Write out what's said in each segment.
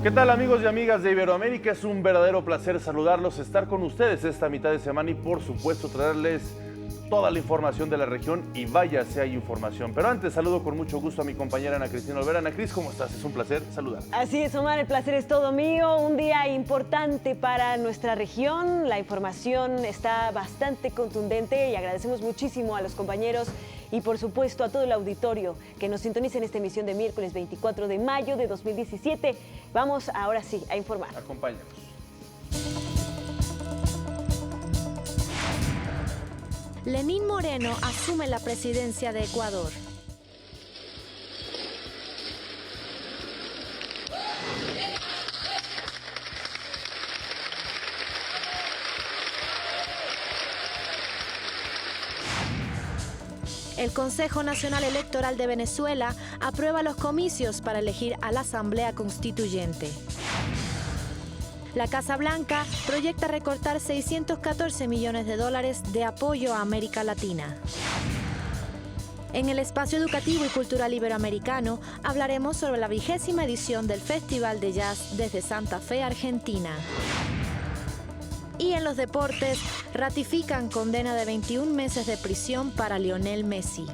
¿Qué tal, amigos y amigas de Iberoamérica? Es un verdadero placer saludarlos, estar con ustedes esta mitad de semana y por supuesto traerles toda la información de la región, y vaya si hay información. Pero antes saludo con mucho gusto a mi compañera Ana Cristina Olvera. Ana Cris, ¿cómo estás? Es un placer saludar. Así es, Omar, el placer es todo mío. Un día importante para nuestra región. La información está bastante contundente y agradecemos muchísimo a los compañeros y por supuesto a todo el auditorio que nos sintoniza en esta emisión de miércoles 24 de mayo de 2017. Vamos ahora sí a informar. Acompáñanos. Lenín Moreno asume la presidencia de Ecuador. El Consejo Nacional Electoral de Venezuela aprueba los comicios para elegir a la Asamblea Constituyente. La Casa Blanca proyecta recortar $614 millones de apoyo a América Latina. En el espacio educativo y cultural iberoamericano hablaremos sobre la 20ª edición del Festival de Jazz desde Santa Fe, Argentina. Y en los deportes, ratifican condena de 21 meses de prisión para Lionel Messi.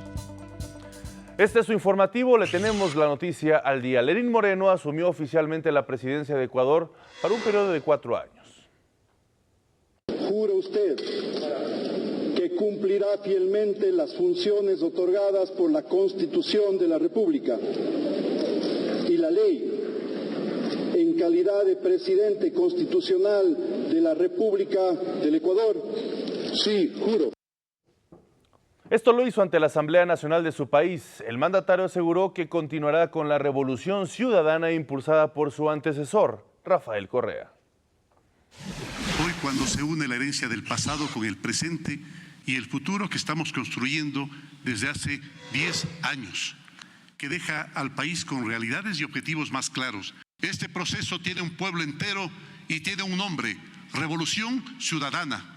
Este es su informativo, le tenemos la noticia al día. Lenín Moreno asumió oficialmente la presidencia de Ecuador para un periodo de 4 años. ¿Jura usted que cumplirá fielmente las funciones otorgadas por la Constitución de la República y la ley en calidad de presidente constitucional de la República del Ecuador? Sí, juro. Esto lo hizo ante la Asamblea Nacional de su país. El mandatario aseguró que continuará con la revolución ciudadana impulsada por su antecesor, Rafael Correa. Hoy, cuando se une la herencia del pasado con el presente y el futuro que estamos construyendo desde hace 10 años, que deja al país con realidades y objetivos más claros. Este proceso tiene un pueblo entero y tiene un nombre: Revolución Ciudadana.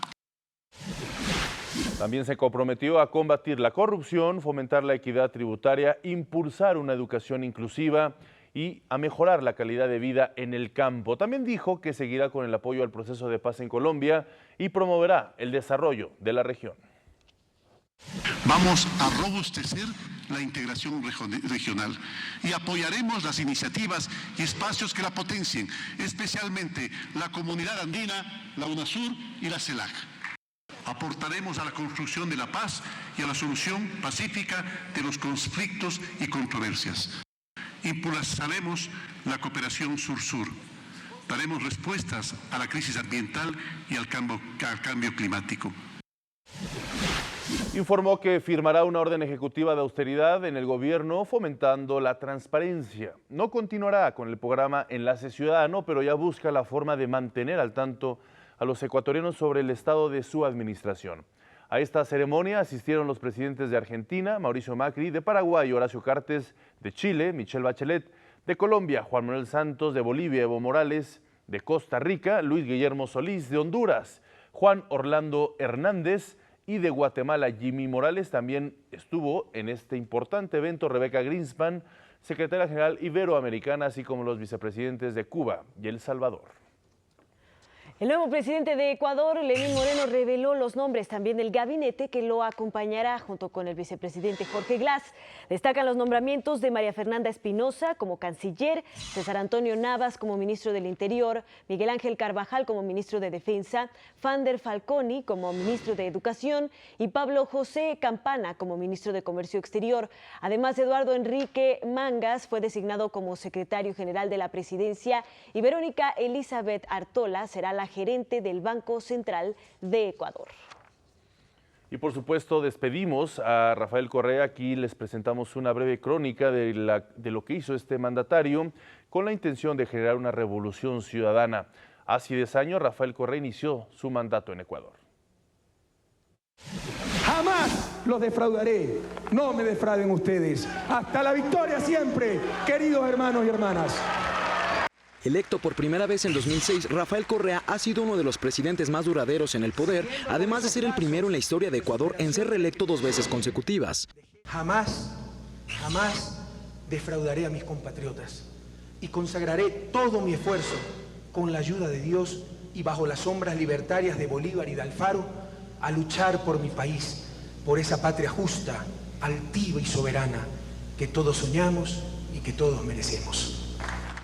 También se comprometió a combatir la corrupción, fomentar la equidad tributaria, impulsar una educación inclusiva y a mejorar la calidad de vida en el campo. También dijo que seguirá con el apoyo al proceso de paz en Colombia y promoverá el desarrollo de la región. Vamos a robustecer la integración regional y apoyaremos las iniciativas y espacios que la potencien, especialmente la Comunidad Andina, la UNASUR y la CELAC. Aportaremos a la construcción de la paz y a la solución pacífica de los conflictos y controversias. Impulsaremos la cooperación sur-sur. Daremos respuestas a la crisis ambiental y al cambio climático. Informó que firmará una orden ejecutiva de austeridad en el gobierno fomentando la transparencia. No continuará con el programa Enlace Ciudadano, pero ya busca la forma de mantener al tanto a los ecuatorianos sobre el estado de su administración. A esta ceremonia asistieron los presidentes de Argentina, Mauricio Macri, de Paraguay, Horacio Cartes, de Chile, Michelle Bachelet, de Colombia, Juan Manuel Santos, de Bolivia, Evo Morales, de Costa Rica, Luis Guillermo Solís, de Honduras, Juan Orlando Hernández, y de Guatemala, Jimmy Morales. También estuvo en este importante evento Rebeca Greenspan, secretaria general iberoamericana, así como los vicepresidentes de Cuba y El Salvador. El nuevo presidente de Ecuador, Lenín Moreno, reveló los nombres también del gabinete que lo acompañará junto con el vicepresidente Jorge Glass. Destacan los nombramientos de María Fernanda Espinosa como canciller, César Antonio Navas como ministro del Interior, Miguel Ángel Carvajal como ministro de Defensa, Fander Falconi como ministro de Educación y Pablo José Campana como ministro de Comercio Exterior. Además, Eduardo Enrique Mangas fue designado como secretario general de la presidencia y Verónica Elizabeth Artola será la gerente del Banco Central de Ecuador. Y por supuesto despedimos a Rafael Correa. Aquí les presentamos una breve crónica de lo que hizo este mandatario con la intención de generar una revolución ciudadana. Hace 10 años Rafael Correa inició su mandato en Ecuador. Jamás los defraudaré, no me defrauden ustedes. Hasta la victoria siempre, queridos hermanos y hermanas. Electo por primera vez en 2006, Rafael Correa ha sido uno de los presidentes más duraderos en el poder, además de ser el primero en la historia de Ecuador en ser reelecto 2 veces consecutivas. Jamás defraudaré a mis compatriotas. y consagraré todo mi esfuerzo con la ayuda de Dios y bajo las sombras libertarias de Bolívar y de Alfaro a luchar por mi país, por esa patria justa, altiva y soberana que todos soñamos y que todos merecemos.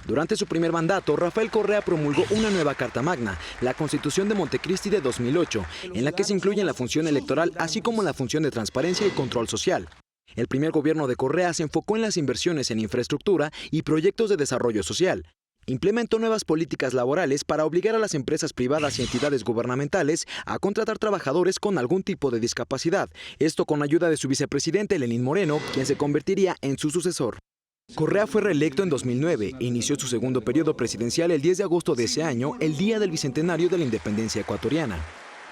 Durante su primer mandato, Rafael Correa promulgó una nueva Carta Magna, la Constitución de Montecristi de 2008, en la que se incluyen la función electoral así como la función de transparencia y control social. El primer gobierno de Correa se enfocó en las inversiones en infraestructura y proyectos de desarrollo social. Implementó nuevas políticas laborales para obligar a las empresas privadas y entidades gubernamentales a contratar trabajadores con algún tipo de discapacidad, esto con ayuda de su vicepresidente Lenín Moreno, quien se convertiría en su sucesor. Correa fue reelecto en 2009 e inició su segundo periodo presidencial el 10 de agosto de ese año, el día del bicentenario de la independencia ecuatoriana.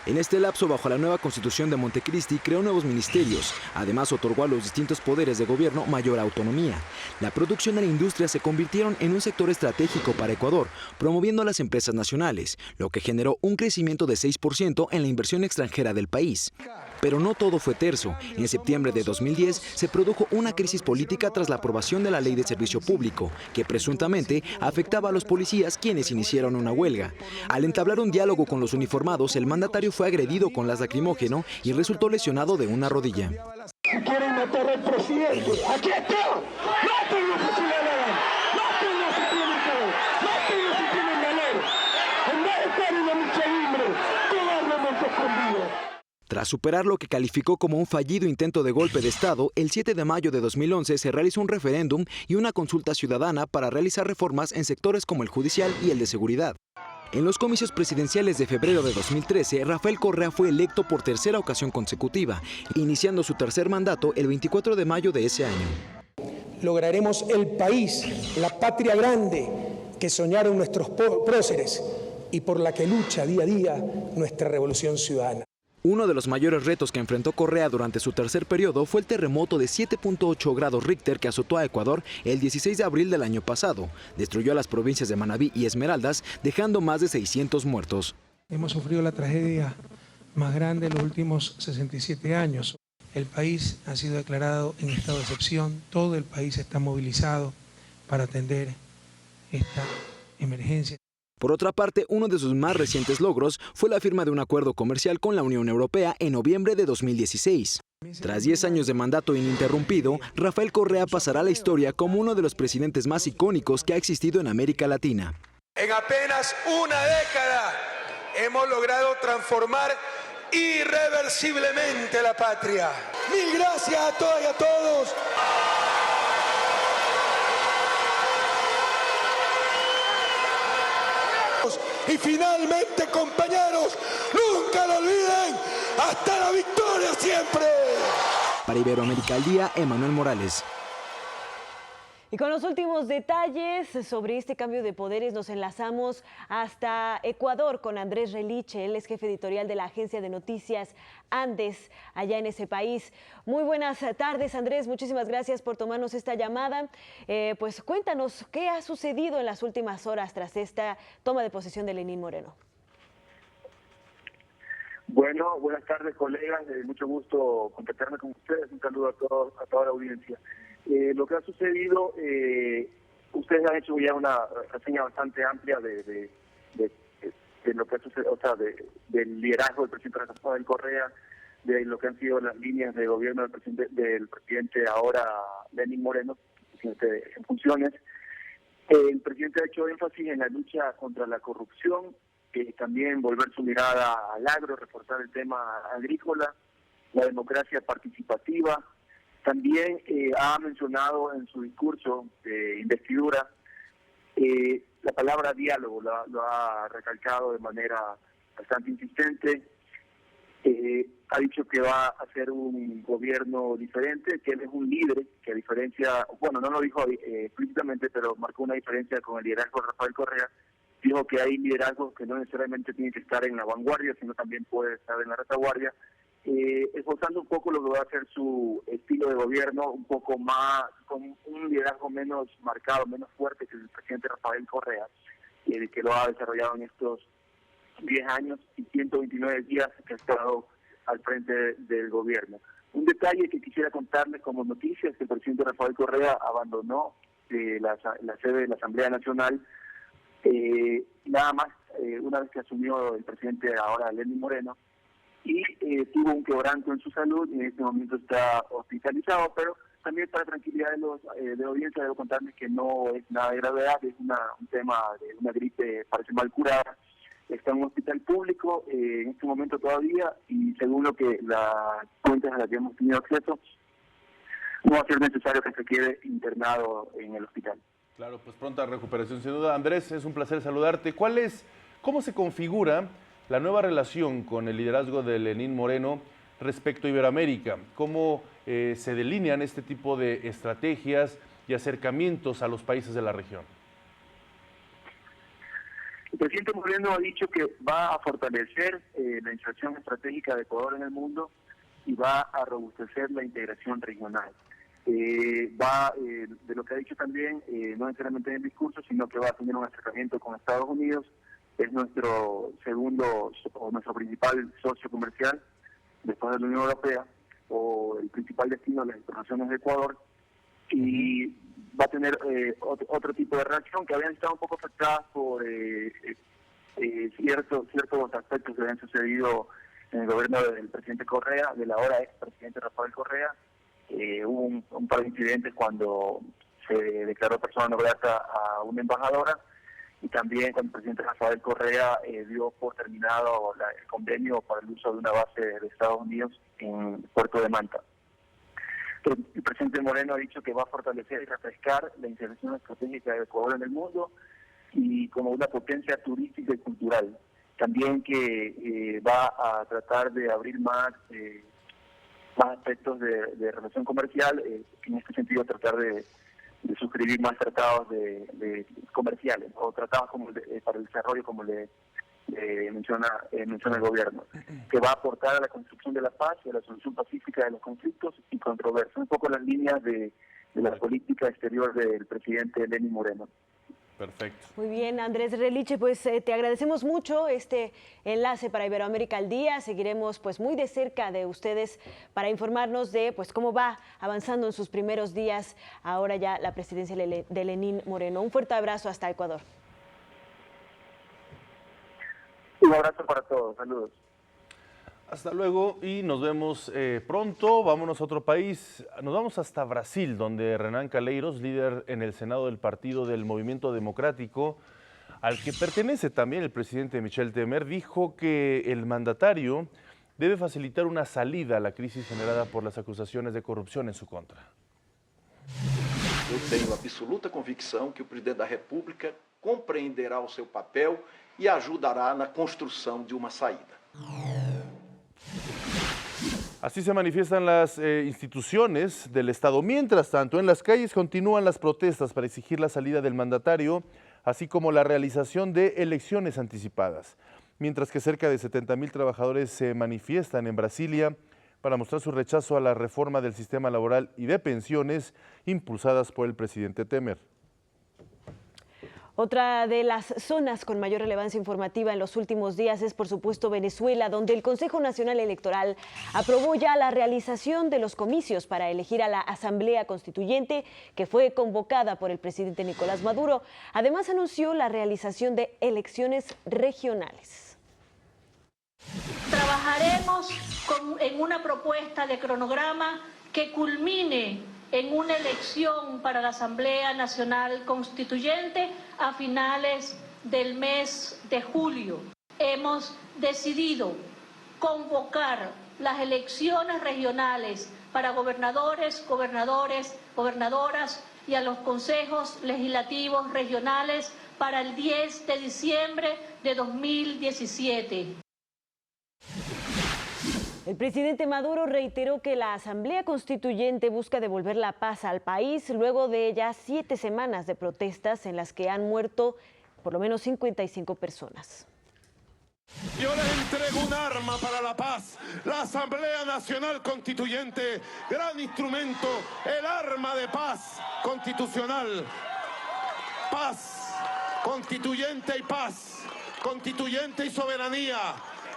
En este lapso, bajo la nueva Constitución de Montecristi, creó nuevos ministerios. Además, otorgó a los distintos poderes de gobierno mayor autonomía. La producción y la industria se convirtieron en un sector estratégico para Ecuador, promoviendo a las empresas nacionales, lo que generó un crecimiento de 6% en la inversión extranjera del país. Pero no todo fue terso. En septiembre de 2010 se produjo una crisis política tras la aprobación de la Ley de Servicio Público, que presuntamente afectaba a los policías, quienes iniciaron una huelga. Al entablar un diálogo con los uniformados, el mandatario fue agredido con gas lacrimógeno y resultó lesionado de una rodilla. Quieren matar al presidente. ¡Aquí está! ¡Mátenlo si le dan! ¡Mátenlo si tienen poder! ¡Mátenlo si tienen valor! En vez de estar en la muchedumbre, cobardemente escondido. Tras superar lo que calificó como un fallido intento de golpe de Estado, el 7 de mayo de 2011 se realizó un referéndum y una consulta ciudadana para realizar reformas en sectores como el judicial y el de seguridad. En los comicios presidenciales de febrero de 2013, Rafael Correa fue electo por tercera ocasión consecutiva, iniciando su tercer mandato el 24 de mayo de ese año. Lograremos el país, la patria grande que soñaron nuestros próceres y por la que lucha día a día nuestra revolución ciudadana. Uno de los mayores retos que enfrentó Correa durante su tercer periodo fue el terremoto de 7.8 grados Richter que azotó a Ecuador el 16 de abril del año pasado. Destruyó las provincias de Manabí y Esmeraldas, dejando más de 600 muertos. Hemos sufrido la tragedia más grande de los últimos 67 años. El país ha sido declarado en estado de excepción. Todo el país está movilizado para atender esta emergencia. Por otra parte, uno de sus más recientes logros fue la firma de un acuerdo comercial con la Unión Europea en noviembre de 2016. Tras 10 años de mandato ininterrumpido, Rafael Correa pasará a la historia como uno de los presidentes más icónicos que ha existido en América Latina. En apenas una década hemos logrado transformar irreversiblemente la patria. Mil gracias a todas y a todos. Y finalmente, compañeros, nunca lo olviden, hasta la victoria siempre. Para Iberoamérica al Día, Emanuel Morales. Y con los últimos detalles sobre este cambio de poderes nos enlazamos hasta Ecuador con Andrés Reliche. Él es jefe editorial de la agencia de noticias Andes, allá en ese país. Muy buenas tardes, Andrés. Muchísimas gracias por tomarnos esta llamada. Pues cuéntanos, ¿qué ha sucedido en las últimas horas tras esta toma de posesión de Lenín Moreno? Bueno, buenas tardes, colegas. Mucho gusto contactarme con ustedes. Un saludo a toda la audiencia. Lo que ha sucedido, ustedes han hecho ya una reseña bastante amplia de lo que ha sucedido, o sea, del liderazgo del presidente Rafael Correa, de lo que han sido las líneas de gobierno del presidente ahora Lenín Moreno, presidente en funciones. El presidente ha hecho énfasis en la lucha contra la corrupción, también volver su mirada al agro, reforzar el tema agrícola, la democracia participativa. También ha mencionado en su discurso de investidura la palabra diálogo, lo ha recalcado de manera bastante insistente. Ha dicho que va a hacer un gobierno diferente, que él es un líder, que a diferencia, bueno, no lo dijo explícitamente, pero marcó una diferencia con el liderazgo de Rafael Correa. Dijo que hay liderazgos que no necesariamente tienen que estar en la vanguardia, sino también puede estar en la retaguardia. Esbozando un poco lo que va a ser su estilo de gobierno, un poco más, con un liderazgo menos marcado, menos fuerte que el presidente Rafael Correa, que lo ha desarrollado en estos 10 años y 129 días que ha estado al frente del gobierno. Un detalle que quisiera contarles como noticia es que el presidente Rafael Correa abandonó la sede de la Asamblea Nacional, nada más una vez que asumió el presidente ahora Lenín Moreno, y tuvo un quebranto en su salud y en este momento está hospitalizado, pero también para tranquilidad de la audiencia debo contarles que no es nada de gravedad, es un tema de una gripe, parece mal curada. Está en un hospital público en este momento todavía, y según lo que las fuentes a las que hemos tenido acceso, no va a ser necesario que se quede internado en el hospital. Claro, pues pronta recuperación sin duda. Andrés, es un placer saludarte. ¿Cómo se configura la nueva relación con el liderazgo de Lenín Moreno respecto a Iberoamérica? ¿Cómo se delinean este tipo de estrategias y acercamientos a los países de la región? El presidente Moreno ha dicho que va a fortalecer la inserción estratégica de Ecuador en el mundo y va a robustecer la integración regional. De lo que ha dicho también, no necesariamente en el discurso, sino que va a tener un acercamiento con Estados Unidos. Es nuestro segundo o nuestro principal socio comercial después de la Unión Europea, o el principal destino de las exportaciones de Ecuador, y va a tener otro tipo de reacción que habían estado un poco afectadas por ciertos aspectos que habían sucedido en el gobierno del presidente Correa, del ahora expresidente Rafael Correa. Hubo un par de incidentes cuando se declaró persona no grata a una embajadora, y también cuando el presidente Rafael Correa dio por terminado el convenio para el uso de una base de Estados Unidos en el puerto de Manta. Entonces, el presidente Moreno ha dicho que va a fortalecer y refrescar la intervención estratégica de Ecuador en el mundo y como una potencia turística y cultural. También que va a tratar de abrir más aspectos de relación comercial, en este sentido tratar de suscribir más tratados de comerciales o tratados como para el desarrollo, como le menciona el gobierno, que va a aportar a la construcción de la paz y a la solución pacífica de los conflictos y controversias. Un poco las líneas de la política exterior del presidente Lenín Moreno. Perfecto. Muy bien, Andrés Reliche, pues te agradecemos mucho este enlace para Iberoamérica al Día. Seguiremos pues muy de cerca de ustedes para informarnos de pues cómo va avanzando en sus primeros días ahora ya la presidencia de Lenín Moreno. Un fuerte abrazo hasta Ecuador. Un abrazo para todos, saludos. Hasta luego y nos vemos pronto. Vámonos a otro país. Nos vamos hasta Brasil, donde Renan Calheiros, líder en el Senado del Partido del Movimiento Democrático, al que pertenece también el presidente Michel Temer, dijo que el mandatario debe facilitar una salida a la crisis generada por las acusaciones de corrupción en su contra. Eu tenho absoluta convicção que o presidente da República compreenderá o seu papel e ajudará na construção de uma saída. Así se manifiestan las instituciones del Estado. Mientras tanto, en las calles continúan las protestas para exigir la salida del mandatario, así como la realización de elecciones anticipadas. Mientras que cerca de 70.000 trabajadores se manifiestan en Brasilia para mostrar su rechazo a la reforma del sistema laboral y de pensiones impulsadas por el presidente Temer. Otra de las zonas con mayor relevancia informativa en los últimos días es, por supuesto, Venezuela, donde el Consejo Nacional Electoral aprobó ya la realización de los comicios para elegir a la Asamblea Constituyente, que fue convocada por el presidente Nicolás Maduro. Además, anunció la realización de elecciones regionales. Trabajaremos en una propuesta de cronograma que culmine en una elección para la Asamblea Nacional Constituyente a finales del mes de julio. Hemos decidido convocar las elecciones regionales para gobernadores, gobernadoras y a los consejos legislativos regionales para el 10 de diciembre de 2017. El presidente Maduro reiteró que la Asamblea Constituyente busca devolver la paz al país luego de ya 7 semanas de protestas en las que han muerto por lo menos 55 personas. Yo les entrego un arma para la paz, la Asamblea Nacional Constituyente, gran instrumento, el arma de paz constitucional. Paz, constituyente y paz, constituyente y soberanía,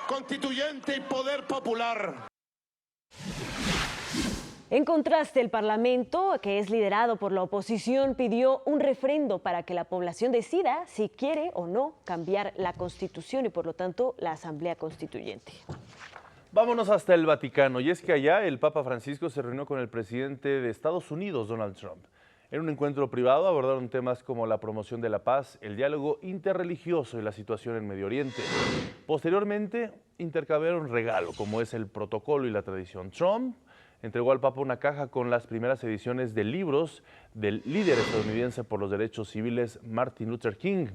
constituyente y poder popular. En contraste, el Parlamento, que es liderado por la oposición, pidió un referendo para que la población decida si quiere o no cambiar la Constitución y, por lo tanto, la Asamblea Constituyente. Vámonos hasta el Vaticano, y es que allá el Papa Francisco se reunió con el presidente de Estados Unidos, Donald Trump. En un encuentro privado abordaron temas como la promoción de la paz, el diálogo interreligioso y la situación en Medio Oriente. Posteriormente, intercambiaron regalo, como es el protocolo y la tradición. Trump entregó al Papa una caja con las primeras ediciones de libros del líder estadounidense por los derechos civiles Martin Luther King.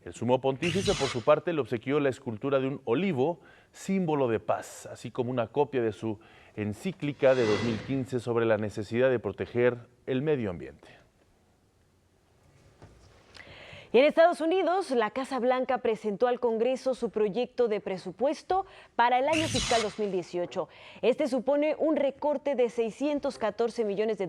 El sumo pontífice, por su parte, le obsequió la escultura de un olivo, símbolo de paz, así como una copia de su encíclica de 2015 sobre la necesidad de proteger el medio ambiente. Y en Estados Unidos, la Casa Blanca presentó al Congreso su proyecto de presupuesto para el año fiscal 2018. Este supone un recorte de $614 millones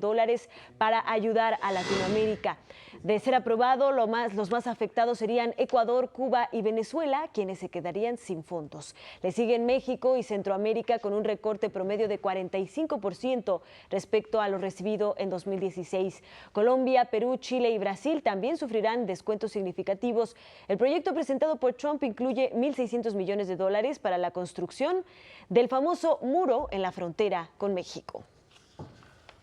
para ayudar a Latinoamérica. De ser aprobado, los más afectados serían Ecuador, Cuba y Venezuela, quienes se quedarían sin fondos. Le siguen México y Centroamérica con un recorte promedio de 45% respecto a lo recibido en 2016. Colombia, Perú, Chile y Brasil también sufrirán descuentos significativos. El proyecto presentado por Trump incluye $1.600 millones para la construcción del famoso muro en la frontera con México.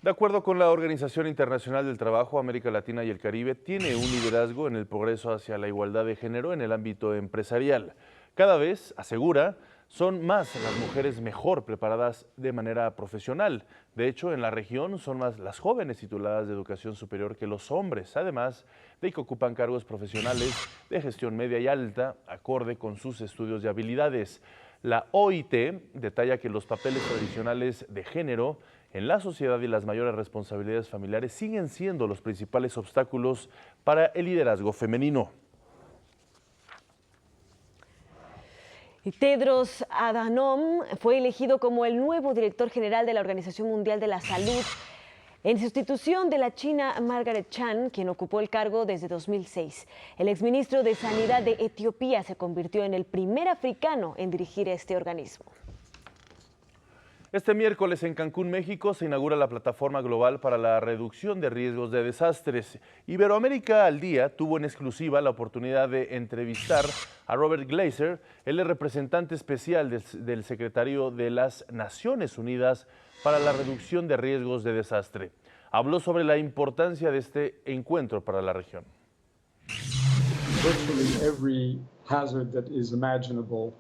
De acuerdo con la Organización Internacional del Trabajo, América Latina y el Caribe tiene un liderazgo en el progreso hacia la igualdad de género en el ámbito empresarial. Cada vez, asegura, son más las mujeres mejor preparadas de manera profesional. De hecho, en la región son más las jóvenes tituladas de educación superior que los hombres, además de que ocupan cargos profesionales de gestión media y alta, acorde con sus estudios de habilidades. La OIT detalla que los papeles tradicionales de género en la sociedad y las mayores responsabilidades familiares siguen siendo los principales obstáculos para el liderazgo femenino. Y Tedros Adhanom fue elegido como el nuevo director general de la Organización Mundial de la Salud, en sustitución de la china Margaret Chan, quien ocupó el cargo desde 2006. El exministro de Sanidad de Etiopía se convirtió en el primer africano en dirigir este organismo. Este miércoles en Cancún, México, se inaugura la Plataforma Global para la Reducción de Riesgos de Desastres. Iberoamérica al Día tuvo en exclusiva la oportunidad de entrevistar a Robert Glazer, el representante especial del secretario de las Naciones Unidas para la Reducción de Riesgos de Desastre. Habló sobre la importancia de este encuentro para la región. Virtually every hazard that is imaginable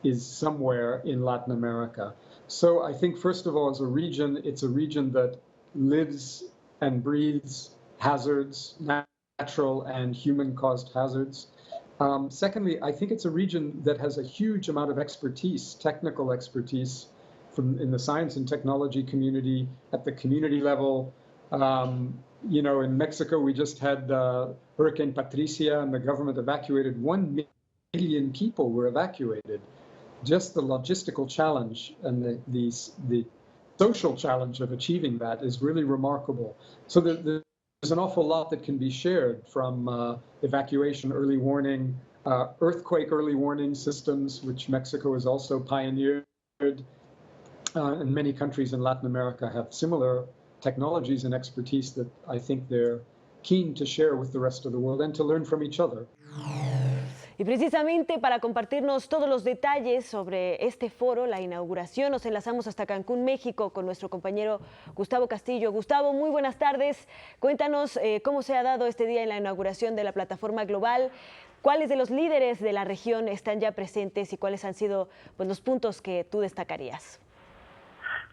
is somewhere in Latin America. So I think, first of all, as a region, it's a region that lives and breathes hazards, natural and human-caused hazards. Secondly, I think it's a region that has a huge amount of expertise, technical expertise, in the science and technology community, at the community level. You know, in Mexico, we just had Hurricane Patricia, and the government evacuated 1 million people were evacuated. Just the logistical challenge and the social challenge of achieving that is really remarkable. So there's an awful lot that can be shared, from evacuation, early warning, earthquake early warning systems, which Mexico has also pioneered. And many countries in Latin America have similar technologies and expertise that I think they're keen to share with the rest of the world and to learn from each other. Y precisamente para compartirnos todos los detalles sobre este foro, la inauguración, nos enlazamos hasta Cancún, México, con nuestro compañero Gustavo Castillo. Gustavo, muy buenas tardes. Cuéntanos cómo se ha dado este día en la inauguración de la Plataforma Global. ¿Cuáles de los líderes de la región están ya presentes y cuáles han sido, pues, los puntos que tú destacarías?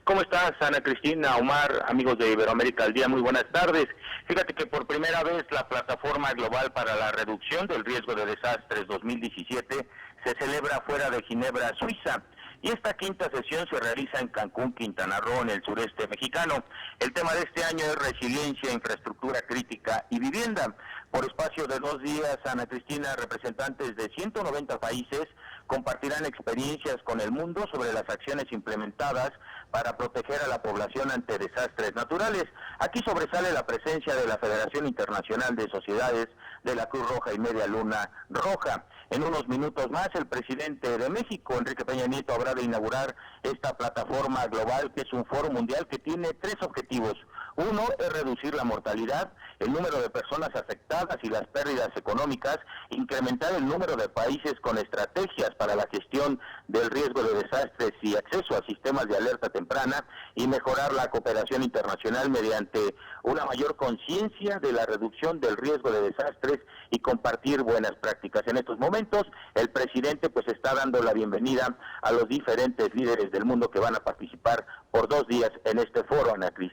¿Cómo estás, Ana Cristina, Omar, amigos de Iberoamérica al Día? Muy buenas tardes. Fíjate que por primera vez la Plataforma Global para la Reducción del Riesgo de Desastres 2017 se celebra fuera de Ginebra, Suiza. Y esta quinta sesión se realiza en Cancún, Quintana Roo, en el sureste mexicano. El tema de este año es resiliencia, infraestructura crítica y vivienda. Por espacio de 2 días, Ana Cristina, representantes de 190 países compartirán experiencias con el mundo sobre las acciones implementadas para proteger a la población ante desastres naturales. Aquí sobresale la presencia de la Federación Internacional de Sociedades de la Cruz Roja y Media Luna Roja. En unos minutos más, el presidente de México, Enrique Peña Nieto, habrá de inaugurar esta plataforma global, que es un foro mundial que tiene 3 objetivos. Uno es reducir la mortalidad, el número de personas afectadas y las pérdidas económicas, incrementar el número de países con estrategias para la gestión del riesgo de desastres y acceso a sistemas de alerta temprana, y mejorar la cooperación internacional mediante una mayor conciencia de la reducción del riesgo de desastres y compartir buenas prácticas. En estos momentos, el presidente pues está dando la bienvenida a los diferentes líderes del mundo que van a participar por 2 días en este foro, Ana Cris.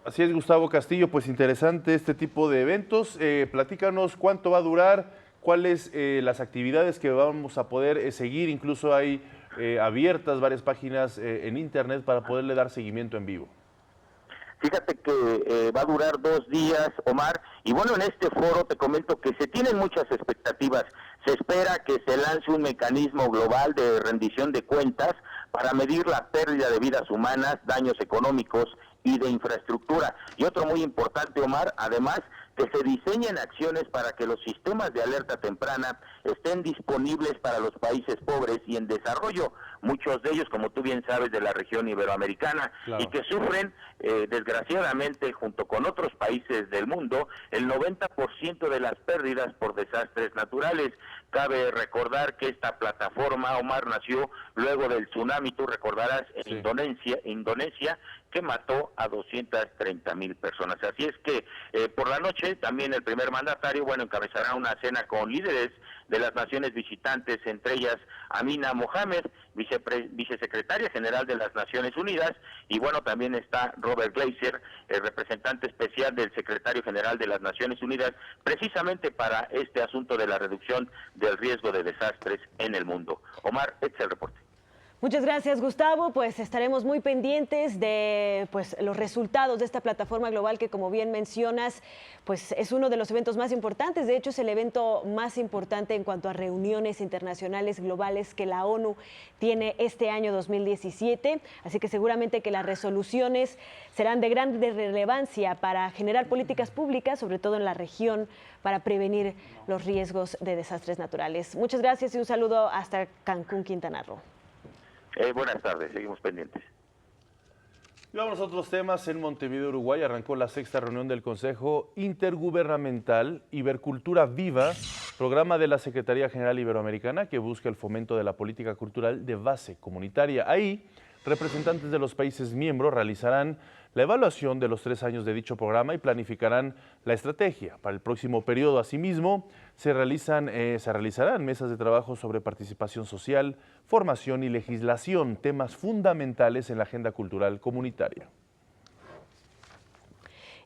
Así es, Gustavo Castillo, pues interesante este tipo de eventos. Platícanos cuánto va a durar, cuáles las actividades que vamos a poder seguir. Incluso hay abiertas varias páginas en internet para poderle dar seguimiento en vivo. Fíjate que va a durar 2 días, Omar, y bueno, en este foro te comento que se tienen muchas expectativas. Se espera que se lance un mecanismo global de rendición de cuentas para medir la pérdida de vidas humanas, daños económicos y de infraestructura. Y otro muy importante, Omar, además, que se diseñen acciones para que los sistemas de alerta temprana estén disponibles para los países pobres y en desarrollo, muchos de ellos, como tú bien sabes, de la región iberoamericana, claro, y que sufren, desgraciadamente, junto con otros países del mundo, el 90% de las pérdidas por desastres naturales. Cabe recordar que esta plataforma, Omar, nació luego del tsunami, tú recordarás, en Indonesia, que mató a 230,000 personas. Así es que por la noche también el primer mandatario, encabezará una cena con líderes de las naciones visitantes, entre ellas Amina Mohamed, vicesecretaria general de las Naciones Unidas, y también está Robert Glazer, el representante especial del secretario general de las Naciones Unidas, precisamente para este asunto de la reducción del riesgo de desastres en el mundo. Omar, este es el reporte. Muchas gracias, Gustavo. Pues estaremos muy pendientes de los resultados de esta plataforma global que, como bien mencionas, pues es uno de los eventos más importantes. De hecho, es el evento más importante en cuanto a reuniones internacionales globales que la ONU tiene este año 2017. Así que seguramente que las resoluciones serán de gran relevancia para generar políticas públicas, sobre todo en la región, para prevenir los riesgos de desastres naturales. Muchas gracias y un saludo hasta Cancún, Quintana Roo. Buenas tardes, seguimos pendientes. Y vamos a otros temas. En Montevideo, Uruguay, arrancó la 6ª reunión del Consejo Intergubernamental Ibercultura Viva, programa de la Secretaría General Iberoamericana que busca el fomento de la política cultural de base comunitaria. Ahí, representantes de los países miembros realizarán la evaluación de los 3 años de dicho programa y planificarán la estrategia para el próximo periodo. Asimismo, se realizarán mesas de trabajo sobre participación social, formación y legislación, temas fundamentales en la agenda cultural comunitaria.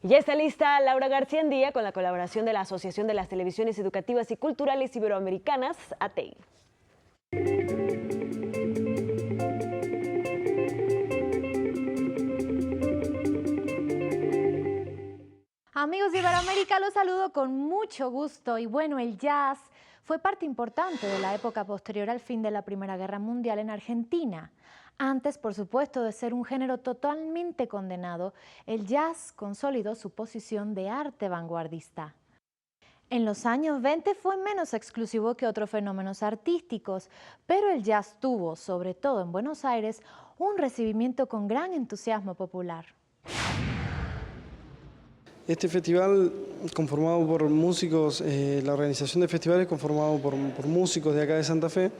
Ya está lista Laura García Andía con la colaboración de la Asociación de las Televisiones Educativas y Culturales Iberoamericanas, ATEI. Amigos de Iberoamérica, los saludo con mucho gusto. Y bueno, el jazz fue parte importante de la época posterior al fin de la Primera Guerra Mundial en Argentina. Antes, por supuesto, de ser un género totalmente condenado, el jazz consolidó su posición de arte vanguardista. En los años 20 fue menos exclusivo que otros fenómenos artísticos, pero el jazz tuvo, sobre todo en Buenos Aires, un recibimiento con gran entusiasmo popular. Este festival, conformado por músicos, la organización de festivales conformado por músicos de acá de Santa Fe,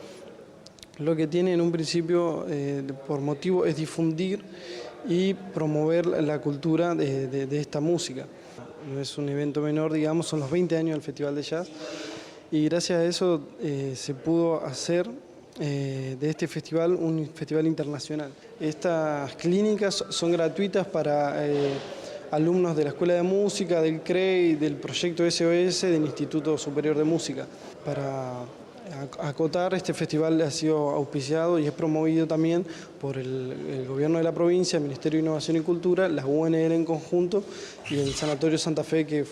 lo que tiene en un principio por motivo es difundir y promover la cultura de esta música. No es un evento menor, digamos, son los 20 años del Festival de Jazz y gracias a eso se pudo hacer de este festival un festival internacional. Estas clínicas son gratuitas para alumnos de la Escuela de Música, del CREI, del proyecto SOS, del Instituto Superior de Música. Para acotar, este festival ha sido auspiciado y es promovido también por el Gobierno de la provincia, el Ministerio de Innovación y Cultura, la UNL en conjunto y el Sanatorio Santa Fe, que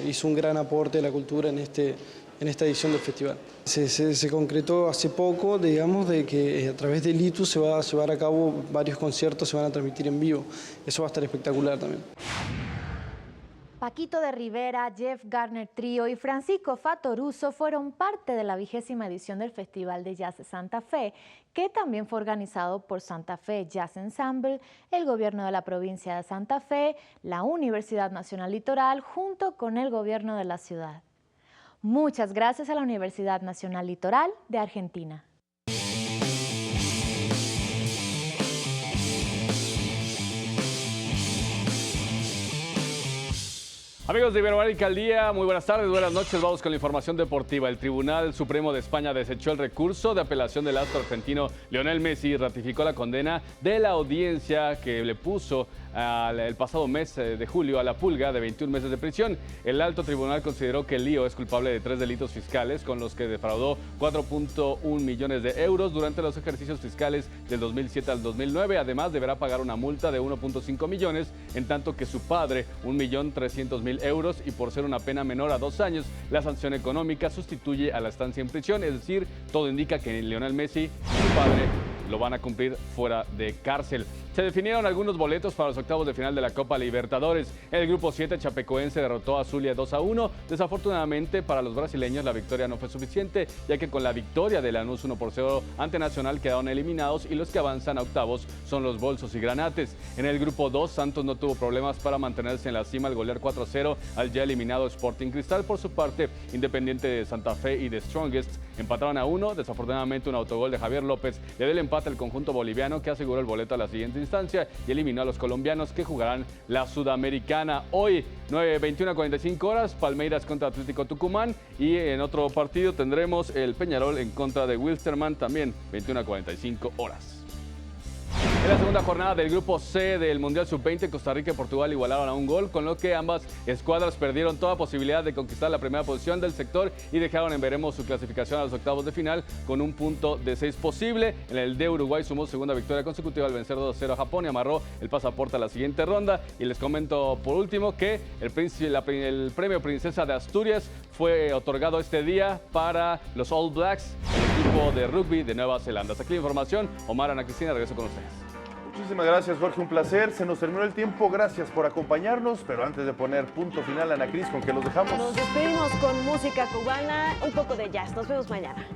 hizo un gran aporte a la cultura en esta edición del festival. Se concretó hace poco, digamos, de que a través del ITU se va a llevar a cabo varios conciertos, se van a transmitir en vivo. Eso va a estar espectacular también. Paquito de Rivera, Jeff Garner Trío y Francisco Fattoruso fueron parte de la 20ª edición del Festival de Jazz de Santa Fe, que también fue organizado por Santa Fe Jazz Ensemble, el gobierno de la provincia de Santa Fe, la Universidad Nacional Litoral, junto con el gobierno de la ciudad. Muchas gracias a la Universidad Nacional Litoral de Argentina. Amigos de Iberoamérica al Día, muy buenas tardes, buenas noches. Vamos con la información deportiva. El Tribunal Supremo de España desechó el recurso de apelación del astro argentino Lionel Messi y ratificó la condena de la audiencia que le puso el pasado mes de julio a la Pulga de 21 meses de prisión. El alto tribunal consideró que el lío es culpable de 3 delitos fiscales con los que defraudó 4.1 millones de euros durante los ejercicios fiscales del 2007 al 2009. Además, deberá pagar una multa de 1.5 millones, en tanto que su padre 1.300.000 euros, y por ser una pena menor a 2 años, la sanción económica sustituye a la estancia en prisión. Es decir, todo indica que Lionel Messi y su padre lo van a cumplir fuera de cárcel. Se definieron algunos boletos para los octavos de final de la Copa Libertadores. En el grupo 7, Chapecoense derrotó a Zulia 2-1. Desafortunadamente para los brasileños la victoria no fue suficiente, ya que con la victoria de Lanús 1-0 ante Nacional quedaron eliminados, y los que avanzan a octavos son los Bolsos y Granates. En el grupo 2, Santos no tuvo problemas para mantenerse en la cima al golear 4-0 al ya eliminado Sporting Cristal. Por su parte, Independiente de Santa Fe y de Strongest empataron a 1. Desafortunadamente un autogol de Javier López le dio el empate al conjunto boliviano, que aseguró el boleto a la siguiente instancia y eliminó a los colombianos, que jugarán la Sudamericana. Hoy, 21:45 horas, Palmeiras contra Atlético Tucumán, y en otro partido tendremos el Peñarol en contra de Wilstermann, también 21:45 horas. En la segunda jornada del grupo C del Mundial Sub-20, Costa Rica y Portugal igualaron a un gol, con lo que ambas escuadras perdieron toda posibilidad de conquistar la primera posición del sector y dejaron en veremos su clasificación a los octavos de final con un punto de 6 posible. En el de Uruguay sumó su segunda victoria consecutiva al vencer 2-0 a Japón y amarró el pasaporte a la siguiente ronda. Y les comento por último que el premio Princesa de Asturias fue otorgado este día para los All Blacks, el equipo de rugby de Nueva Zelanda. Hasta aquí la información. Omar, Ana Cristina, regreso con ustedes. Muchísimas gracias, Jorge, un placer. Se nos terminó el tiempo, gracias por acompañarnos, pero antes de poner punto final, Ana Cris, ¿con qué los dejamos? Nos despedimos con música cubana, un poco de jazz. Nos vemos mañana.